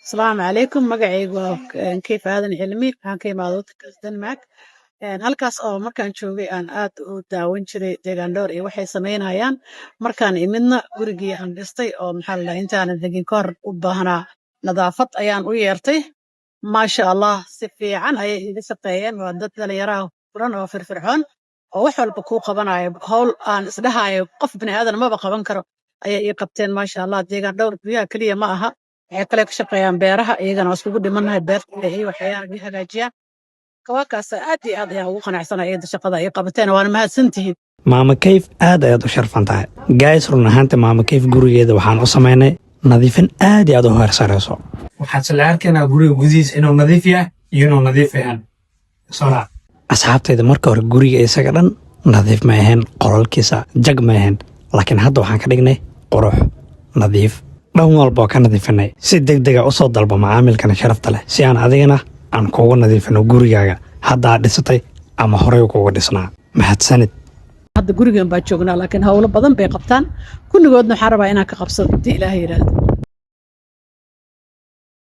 Asalaamu calaykum magacaygu waa Kayf aadan cilmi waxaan ka imaaday wadanka Denmark halkaas oo markaan joogay aan aad u daawan jiray deegaan dhowr iyo waxay sameynayaan markaan imidna gurigii aan dhistay oo maxaa la dhahaa intaanan degin ka hor u baahnaa nadaafad ayaan u yeertay maasha allah si fiican ayay iga shaqeeyeen waa dad dhalinyaraha furan oo firfircoon oo wax walba kuu qabanayo howl aan isdhahayo qof bini aadan maba qaban karo ayay ii qabteen maasha allah deegaan dhowr guryaha keliya ma aha waxay kale ka shaqeeyaan beeraha iyagana waa iskugu dhimanahay beerta ay waxyaalaha hagaajiyaan kawaakaas aad iyo aad ayaan ugu qanacsanahay iyada shaqada ay qabateen waana mahadsantihiin maama kayf aad ayaad u sharfan tahay gays run ahaanta maama kayf gurigeeda waxaan u samaynay nadiifin aad iyo aad u heersarayso waxaad sala arkaynaa guriga gudihiisa inuu nadiif yahay iyo inuu nadiif yahan soolaa asxaabtayda marka hore guriga isaga dhan nadiif ma ahayn qolalkiisa jag ma ahayn laakiin hadda waxaan ka dhignay qurux nadiif dhan walba oo ka nadiifinay si degdega u soo dalba macaamilkana sharafta leh si aan adigana aan kuugu nadiifino gurigaaga hadda aad dhisatay ama horey kuuga dhisnaa mahadsanid hadda gurigan baa joognaa laakiin howlo badan bay qabtaan kulligoodna waxaan rabaa inaan ka qabsado haddii ilaahay yidhaahdo